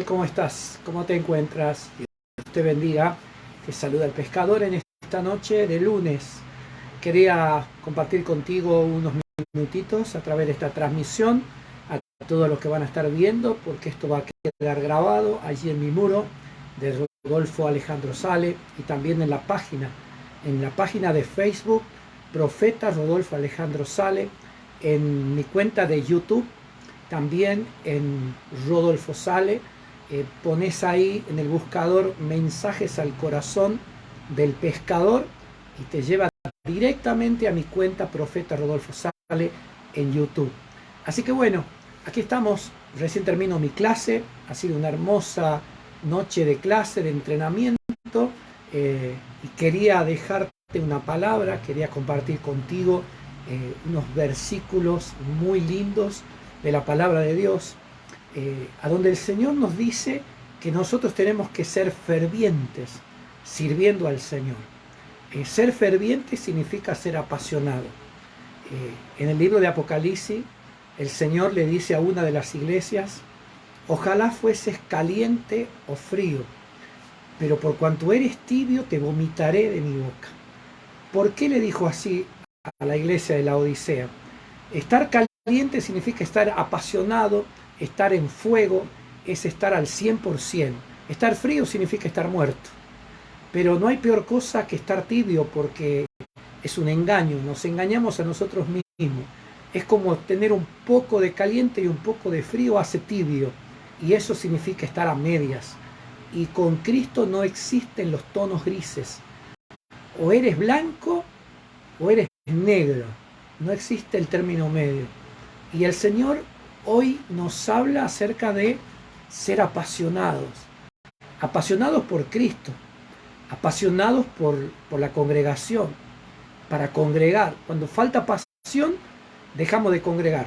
¿Cómo estás? ¿Cómo te encuentras? Dios te bendiga. Te saluda el pescador en esta noche de lunes. Quería compartir contigo unos minutitos a través de esta transmisión a todos los que van a estar viendo, porque esto va a quedar grabado allí en mi muro de Rodolfo Alejandro Sale y también en la página de Facebook, Profeta Rodolfo Alejandro Sale, en mi cuenta de YouTube, también en Rodolfo Sale. Pones ahí en el buscador mensajes al corazón del pescador y te lleva directamente a mi cuenta Profeta Rodolfo Sale en YouTube. Así que bueno, aquí estamos, recién termino mi clase, ha sido una hermosa noche de clase, de entrenamiento, y quería dejarte una palabra, quería compartir contigo unos versículos muy lindos de la palabra de Dios, a donde el Señor nos dice que nosotros tenemos que ser fervientes sirviendo al Señor. Ser ferviente significa ser apasionado. En el libro de Apocalipsis, el Señor le dice a una de las iglesias: ojalá fueses caliente o frío, pero por cuanto eres tibio te vomitaré de mi boca. ¿Por qué le dijo así a la iglesia de la Odisea? Estar caliente significa estar apasionado, estar en fuego, es estar al 100%. Estar frío significa estar muerto. Pero no hay peor cosa que estar tibio, porque es un engaño, nos engañamos a nosotros mismos. Es como tener un poco de caliente y un poco de frío hace tibio, y eso significa estar a medias. Y con Cristo no existen los tonos grises. O eres blanco o eres negro. No existe el término medio. Y el Señor hoy nos habla acerca de ser apasionados. Apasionados por Cristo. Apasionados por la congregación. Para congregar. Cuando falta pasión, dejamos de congregar.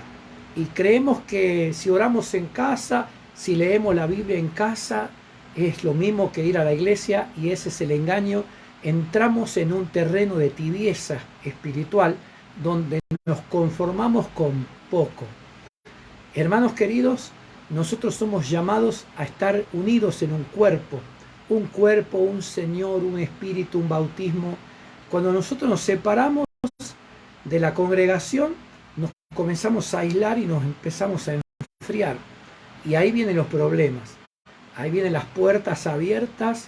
Y creemos que si oramos en casa, si leemos la Biblia en casa, es lo mismo que ir a la iglesia, y ese es el engaño. Entramos en un terreno de tibieza espiritual donde nos conformamos con poco. Hermanos queridos, nosotros somos llamados a estar unidos en un cuerpo, un Señor, un espíritu, un bautismo. Cuando nosotros nos separamos de la congregación, nos comenzamos a aislar y nos empezamos a enfriar. Y ahí vienen los problemas, ahí vienen las puertas abiertas,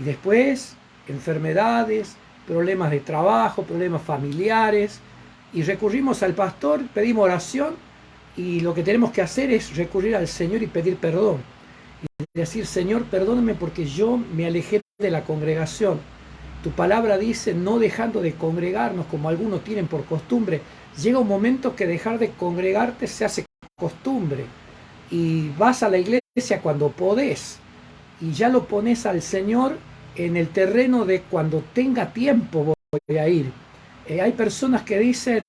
y después enfermedades, problemas de trabajo, problemas familiares, y recurrimos al pastor, pedimos oración, y lo que tenemos que hacer es recurrir al Señor y pedir perdón. Y decir: Señor, perdóname porque yo me alejé de la congregación. Tu palabra dice: no dejando de congregarnos como algunos tienen por costumbre. Llega un momento que dejar de congregarte se hace costumbre. Y vas a la iglesia cuando podés. Y ya lo pones al Señor en el terreno de cuando tenga tiempo voy a ir. Hay personas que dicen: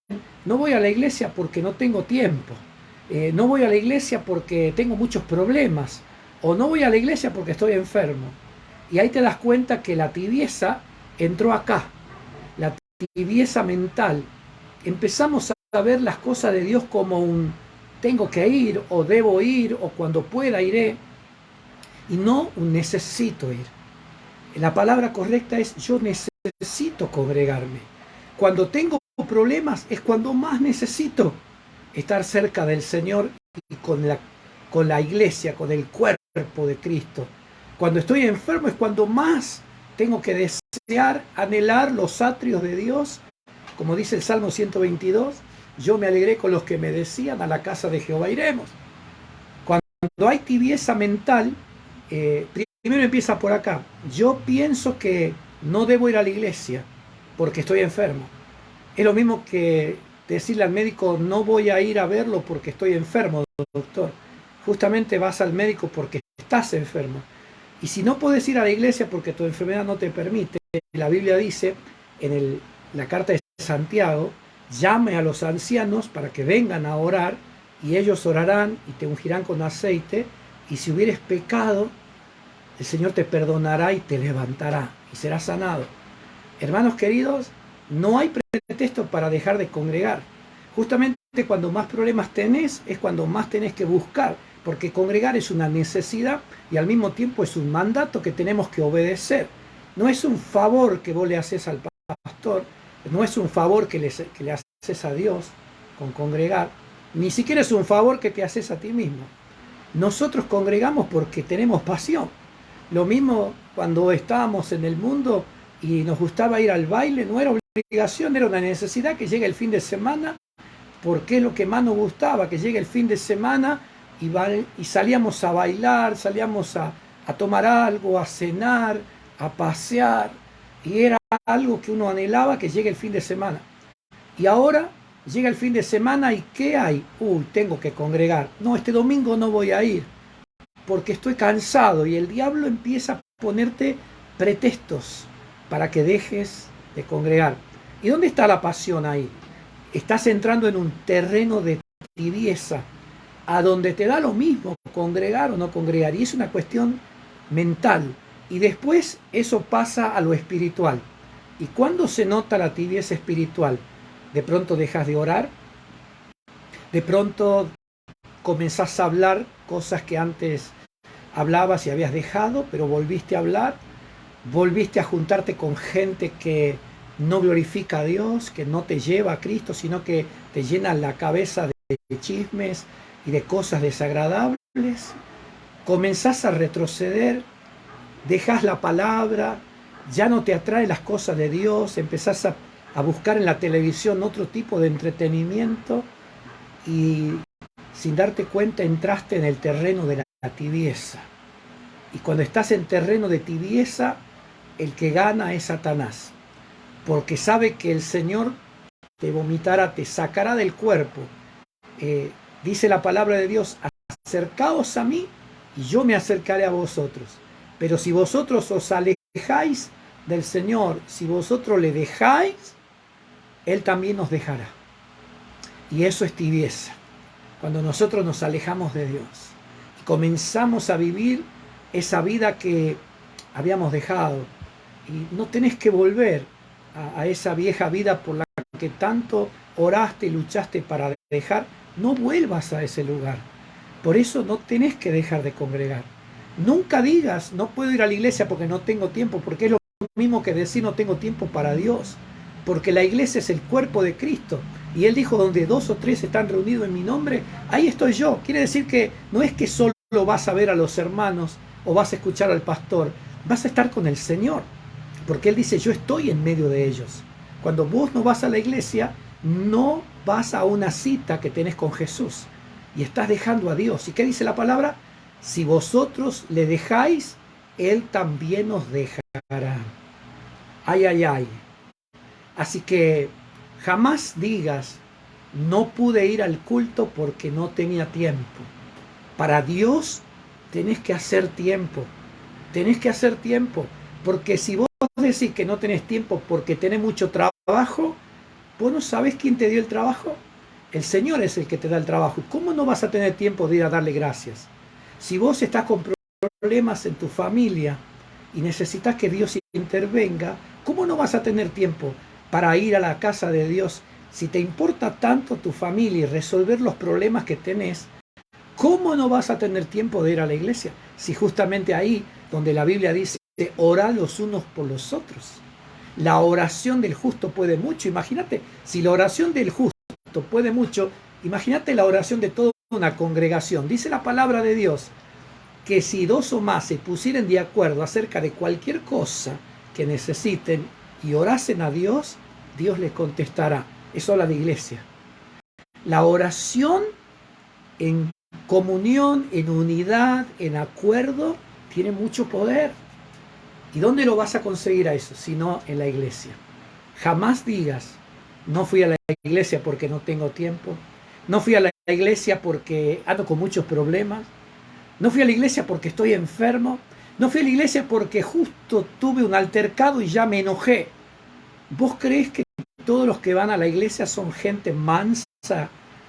no voy a la iglesia porque no tengo tiempo. No voy a la iglesia porque tengo muchos problemas. O no voy a la iglesia porque estoy enfermo. Y ahí te das cuenta que la tibieza entró acá. La tibieza mental. Empezamos a ver las cosas de Dios como un tengo que ir, o debo ir, o cuando pueda iré, y no un necesito ir. La palabra correcta es: yo necesito congregarme. Cuando tengo problemas es cuando más necesito estar cerca del Señor y con la iglesia, con el cuerpo de Cristo. Cuando estoy enfermo es cuando más tengo que desear, anhelar los atrios de Dios. Como dice el Salmo 122, yo me alegré con los que me decían: a la casa de Jehová iremos. Cuando hay tibieza mental, primero empieza por acá. Yo pienso que no debo ir a la iglesia porque estoy enfermo. Es lo mismo que decirle al médico: no voy a ir a verlo porque estoy enfermo, doctor. Justamente vas al médico porque estás enfermo. Y si no puedes ir a la iglesia porque tu enfermedad no te permite, la Biblia dice en la carta de Santiago: llame a los ancianos para que vengan a orar, y ellos orarán y te ungirán con aceite, y si hubieres pecado, el Señor te perdonará y te levantará y serás sanado. Hermanos queridos, no hay pretexto para dejar de congregar. Justamente cuando más problemas tenés es cuando más tenés que buscar. porque congregar es una necesidad y al mismo tiempo es un mandato que tenemos que obedecer. No es un favor que vos le haces al pastor, no es un favor que le haces a Dios con congregar, ni siquiera es un favor que te haces a ti mismo. Nosotros congregamos porque tenemos pasión. Lo mismo cuando estábamos en el mundo y nos gustaba ir al baile, no era obligación, era una necesidad que llegue el fin de semana, porque es lo que más nos gustaba, que llegue el fin de semana y salíamos a bailar, salíamos a tomar algo, a cenar, a pasear, y era algo que uno anhelaba que llegue el fin de semana. Y ahora llega el fin de semana y ¿qué hay? Tengo que congregar. No, este domingo no voy a ir porque estoy cansado, y el diablo empieza a ponerte pretextos para que dejes de congregar. ¿Y dónde está la pasión ahí? Estás entrando en un terreno de tibieza, a donde te da lo mismo congregar o no congregar, y es una cuestión mental. Y después eso pasa a lo espiritual. ¿Y cuándo se nota la tibieza espiritual? De pronto dejas de orar, de pronto comenzás a hablar cosas que antes hablabas y habías dejado, pero volviste a hablar, volviste a juntarte con gente que no glorifica a Dios, que no te lleva a Cristo, sino que te llena la cabeza de chismes y de cosas desagradables. Comenzás a retroceder, dejas la palabra, ya no te atraen las cosas de Dios, empezás a buscar en la televisión otro tipo de entretenimiento y sin darte cuenta entraste en el terreno de la tibieza. Y cuando estás en terreno de tibieza, el que gana es Satanás, porque sabe que el Señor te vomitará, te sacará del cuerpo. Dice la palabra de Dios: acercaos a mí y yo me acercaré a vosotros. Pero si vosotros os alejáis del Señor, si vosotros le dejáis, Él también os dejará. Y eso es tibieza. Cuando nosotros nos alejamos de Dios y comenzamos a vivir esa vida que habíamos dejado, y no tenés que volver a esa vieja vida por la que tanto oraste y luchaste para dejar, no vuelvas a ese lugar. Por eso no tenés que dejar de congregar. Nunca digas, no puedo ir a la iglesia porque no tengo tiempo, porque es lo mismo que decir no tengo tiempo para Dios, porque la iglesia es el cuerpo de Cristo. Y Él dijo: donde 2 o 3 están reunidos en mi nombre, ahí estoy yo. Quiere decir que no es que solo vas a ver a los hermanos o vas a escuchar al pastor, vas a estar con el Señor, porque Él dice: yo estoy en medio de ellos. Cuando vos no vas a la iglesia, no vas a una cita que tenés con Jesús y estás dejando a Dios. ¿Y qué dice la palabra? Si vosotros le dejáis, Él también os dejará. Ay, ay, ay. Así que jamás digas: no pude ir al culto porque no tenía tiempo. Para Dios tenés que hacer tiempo. Tenés que hacer tiempo. Porque si vos decís que no tenés tiempo porque tenés mucho trabajo, ¿vos no sabés quién te dio el trabajo? El Señor es el que te da el trabajo. ¿Cómo no vas a tener tiempo de ir a darle gracias? Si vos estás con problemas en tu familia y necesitas que Dios intervenga, ¿cómo no vas a tener tiempo para ir a la casa de Dios? Si te importa tanto tu familia y resolver los problemas que tenés, ¿cómo no vas a tener tiempo de ir a la iglesia? Si justamente ahí donde la Biblia dice: orad los unos por los otros. La oración del justo puede mucho. Imagínate, si la oración del justo puede mucho, imagínate la oración de toda una congregación. Dice la palabra de Dios que si 2 o más se pusieren de acuerdo acerca de cualquier cosa que necesiten y orasen a Dios, Dios les contestará. Eso habla de iglesia. La oración en comunión, en unidad, en acuerdo, tiene mucho poder. ¿Y dónde lo vas a conseguir a eso? Si no en la iglesia. Jamás digas: no fui a la iglesia porque no tengo tiempo, no fui a la iglesia porque ando con muchos problemas, no fui a la iglesia porque estoy enfermo, no fui a la iglesia porque justo tuve un altercado y ya me enojé. ¿Vos creés que todos los que van a la iglesia son gente mansa,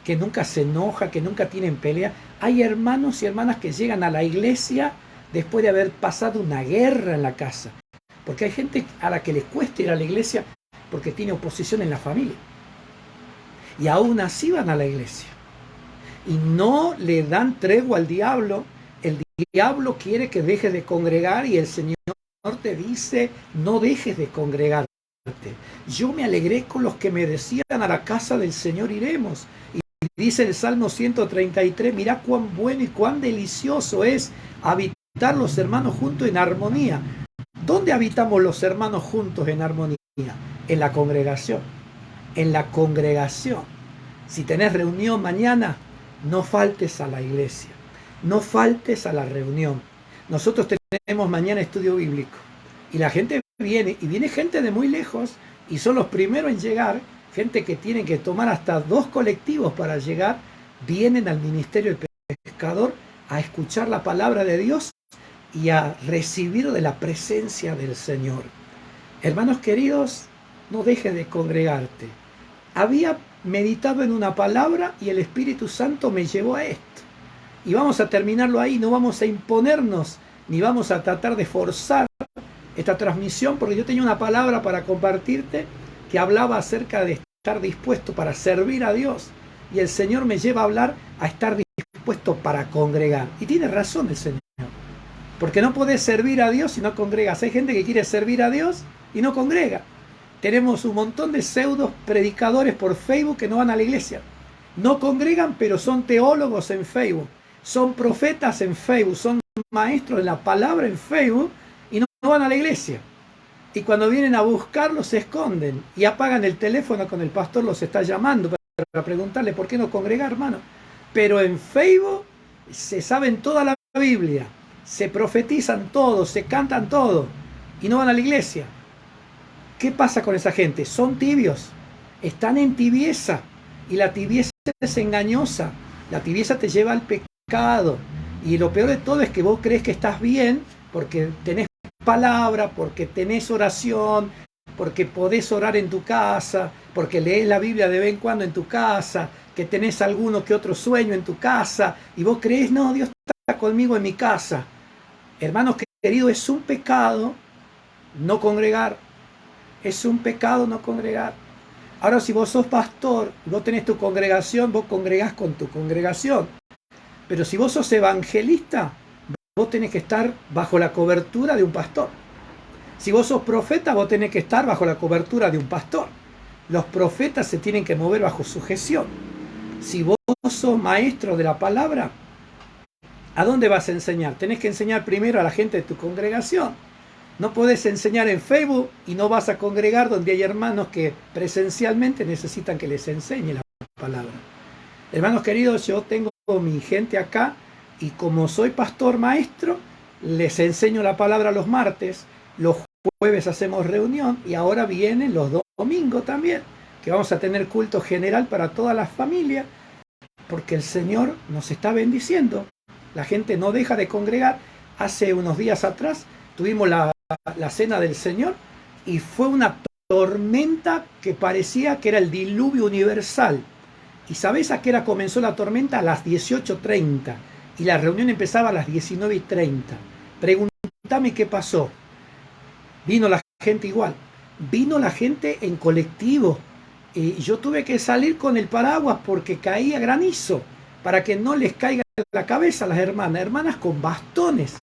que nunca se enoja, que nunca tienen pelea? Hay hermanos y hermanas que llegan a la iglesia después de haber pasado una guerra en la casa, porque hay gente a la que les cuesta ir a la iglesia porque tiene oposición en la familia, y aún así van a la iglesia. y no le dan tregua al diablo. El diablo quiere que dejes de congregar y el Señor te dice, no dejes de congregarte. Yo me alegré con los que me decían, a la casa del Señor iremos. Y dice el Salmo 133, mirá cuán bueno y cuán delicioso es habitar los hermanos juntos en armonía. ¿Dónde habitamos los hermanos juntos en armonía? En la congregación. En la congregación. Si tenés reunión mañana, no faltes a la iglesia. No faltes a la reunión. Nosotros tenemos mañana estudio bíblico. Y la gente viene, y viene gente de muy lejos, y son los primeros en llegar, gente que tiene que tomar hasta 2 colectivos para llegar, vienen al ministerio del pescador a escuchar la palabra de Dios y a recibir de la presencia del Señor. Hermanos queridos, no dejes de congregarte. Había meditado en una palabra y el Espíritu Santo me llevó a esto. Y vamos a terminarlo ahí, no vamos a imponernos, ni vamos a tratar de forzar esta transmisión, porque yo tenía una palabra para compartirte que hablaba acerca de estar dispuesto para servir a Dios. Y el Señor me lleva a hablar a estar dispuesto para congregar. Y tiene razón el Señor. Porque no podés servir a Dios si no congregas. Hay gente que quiere servir a Dios y no congrega. Tenemos un montón de pseudos predicadores por Facebook que no van a la iglesia. No congregan, pero son teólogos en Facebook. Son profetas en Facebook. Son maestros de la palabra en Facebook y no van a la iglesia. Y cuando vienen a buscarlo se esconden y apagan el teléfono cuando el pastor los está llamando para preguntarle por qué no congregar, hermano. Pero en Facebook se saben toda la Biblia. Se profetizan todo, se cantan todo y no van a la iglesia. ¿Qué pasa con esa gente? Son tibios, están en tibieza y la tibieza es engañosa. La tibieza te lleva al pecado y lo peor de todo es que vos crees que estás bien porque tenés palabra, porque tenés oración, porque podés orar en tu casa, porque lees la Biblia de vez en cuando en tu casa, que tenés alguno que otro sueño en tu casa y vos creés, no, Dios está conmigo en mi casa. Hermanos queridos, es un pecado no congregar. Es un pecado no congregar. Ahora, si vos sos pastor, vos tenés tu congregación, vos congregás con tu congregación. Pero si vos sos evangelista, vos tenés que estar bajo la cobertura de un pastor. Si vos sos profeta, vos tenés que estar bajo la cobertura de un pastor. Los profetas se tienen que mover bajo sujeción. Si vos sos maestro de la palabra, ¿a dónde vas a enseñar? Tenés que enseñar primero a la gente de tu congregación. No podés enseñar en Facebook y no vas a congregar donde hay hermanos que presencialmente necesitan que les enseñe la palabra. Hermanos queridos, yo tengo mi gente acá y como soy pastor maestro, les enseño la palabra los martes, los jueves hacemos reunión y ahora vienen los domingos también, que vamos a tener culto general para todas las familias, porque el Señor nos está bendiciendo. La gente no deja de congregar. Hace unos días atrás tuvimos la cena del Señor y fue una tormenta que parecía que era el diluvio universal. ¿Y sabés a qué hora comenzó la tormenta? A las 18:30 y la reunión empezaba a las 19:30. Pregúntame qué pasó. Vino la gente igual, vino la gente en colectivo y yo tuve que salir con el paraguas porque caía granizo para que no les caiga en la cabeza a las hermanas con bastones.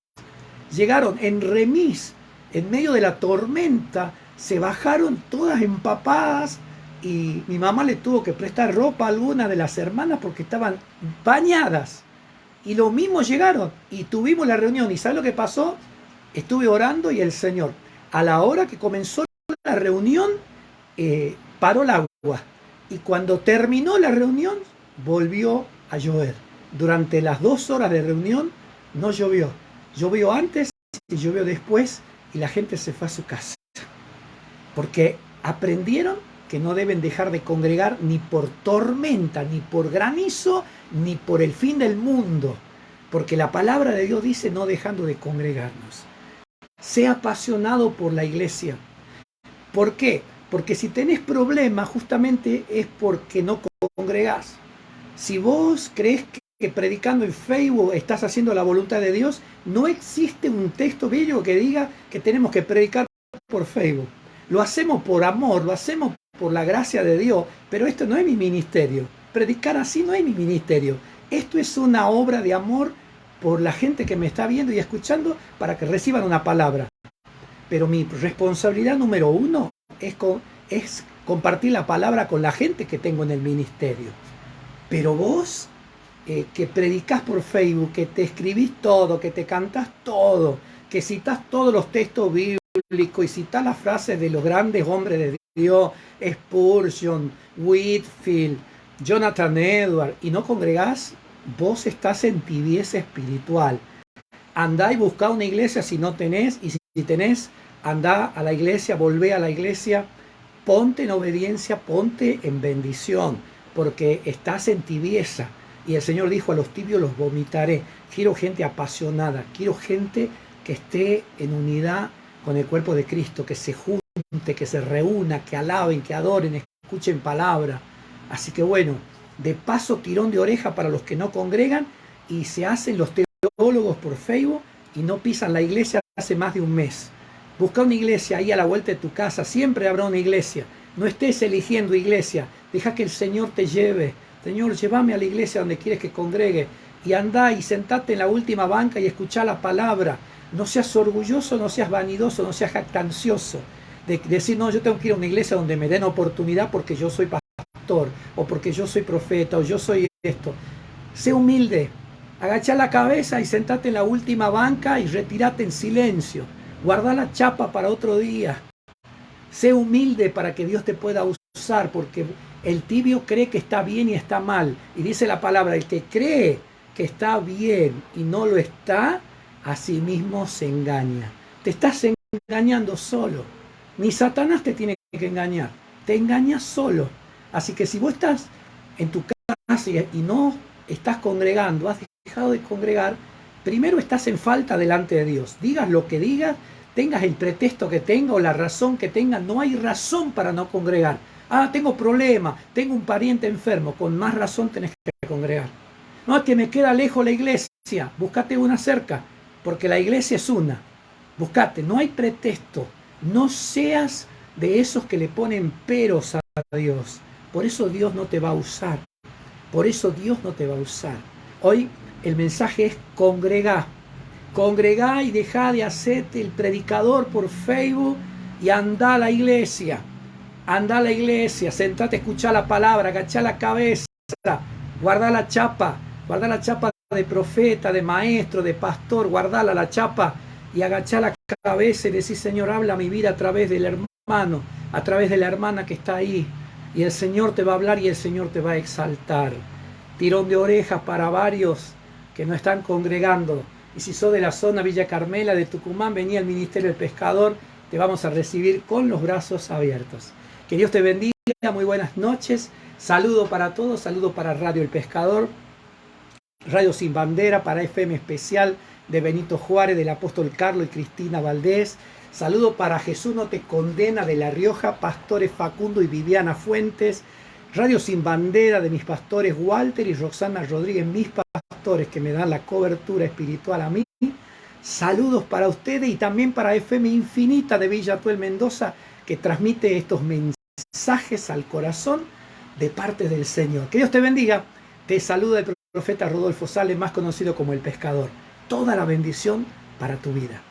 Llegaron en remis, en medio de la tormenta, se bajaron todas empapadas y mi mamá le tuvo que prestar ropa a alguna de las hermanas porque estaban bañadas. Y lo mismo llegaron y tuvimos la reunión. ¿Y sabes lo que pasó? Estuve orando y el Señor, a la hora que comenzó la reunión, paró el agua. Y cuando terminó la reunión, volvió a llover. Durante las 2 horas de reunión no llovió. Llovió antes y llovió después y la gente se fue a su casa. Porque aprendieron que no deben dejar de congregar ni por tormenta, ni por granizo, ni por el fin del mundo. Porque la palabra de Dios dice no dejando de congregarnos. Sea apasionado por la iglesia. ¿Por qué? Porque si tenés problemas justamente es porque no congregás. Si vos crees que predicando en Facebook estás haciendo la voluntad de Dios, no existe un texto bíblico que diga que tenemos que predicar por Facebook. Lo hacemos por amor, lo hacemos por la gracia de Dios, pero esto no es mi ministerio. Predicar así no es mi ministerio. Esto es una obra de amor por la gente que me está viendo y escuchando para que reciban una palabra. Pero mi responsabilidad número uno es compartir la palabra con la gente que tengo en el ministerio. Pero vos, que predicás por Facebook, que te escribís todo, que te cantás todo, que citás todos los textos bíblicos y citás las frases de los grandes hombres de Dios, Spurgeon, Whitfield, Jonathan Edwards, y no congregás, vos estás en tibieza espiritual. Andá y buscá una iglesia si no tenés, y si tenés, andá a la iglesia, volvé a la iglesia, ponte en obediencia, ponte en bendición, porque estás en tibieza. Y el Señor dijo, a los tibios los vomitaré. Quiero gente apasionada, quiero gente que esté en unidad con el cuerpo de Cristo, que se junte, que se reúna, que alaben, que adoren, escuchen palabra. Así que bueno, de paso tirón de oreja para los que no congregan y se hacen los teólogos por Facebook y no pisan la iglesia hace más de un mes. Busca una iglesia ahí a la vuelta de tu casa, siempre habrá una iglesia. No estés eligiendo iglesia, deja que el Señor te lleve. Señor, llévame a la iglesia donde quieres que congregue y andá y sentate en la última banca y escuchá la palabra. No seas orgulloso, no seas vanidoso, no seas jactancioso de decir, no, yo tengo que ir a una iglesia donde me den oportunidad porque yo soy pastor o porque yo soy profeta o yo soy esto. Sé humilde, agachá la cabeza y sentate en la última banca y retírate en silencio. Guarda la chapa para otro día. Sé humilde para que Dios te pueda usar, porque el tibio cree que está bien y está mal. Y dice la palabra, el que cree que está bien y no lo está, a sí mismo se engaña. Te estás engañando solo. Ni Satanás te tiene que engañar. Te engañas solo. Así que si vos estás en tu casa y no estás congregando, has dejado de congregar, primero estás en falta delante de Dios. Digas lo que digas, tengas el pretexto que tenga o la razón que tenga, no hay razón para no congregar. Ah, tengo problema, tengo un pariente enfermo, con más razón tenés que congregar. No, es que me queda lejos la iglesia, buscate una cerca, porque la iglesia es una. Buscate, no hay pretexto. No seas de esos que le ponen peros a Dios. Por eso Dios no te va a usar. Por eso Dios no te va a usar. Hoy el mensaje es congregá. Congregá y dejá de hacerte el predicador por Facebook y andá a la iglesia. Andá a la iglesia, sentate a escuchar la palabra, agachá la cabeza, guardá la chapa de profeta, de maestro, de pastor, guardala la chapa y agachá la cabeza y decís, Señor, habla mi vida a través del hermano, a través de la hermana que está ahí. Y el Señor te va a hablar y el Señor te va a exaltar. Tirón de orejas para varios que no están congregando. Y si sos de la zona Villa Carmela, de Tucumán, vení al Ministerio del Pescador, te vamos a recibir con los brazos abiertos. Que Dios te bendiga, muy buenas noches. Saludo para todos, saludo para Radio El Pescador, Radio Sin Bandera, para FM Especial de Benito Juárez, del apóstol Carlos y Cristina Valdés. Saludo para Jesús no te condena de La Rioja, pastores Facundo y Viviana Fuentes. Radio Sin Bandera de mis pastores Walter y Roxana Rodríguez, mis pastores que me dan la cobertura espiritual a mí. Saludos para ustedes y también para FM Infinita de Villa Tuel Mendoza, que transmite estos mensajes al corazón de parte del Señor. Que Dios te bendiga. Te saluda el profeta Rodolfo Sales, más conocido como El Pescador. Toda la bendición para tu vida.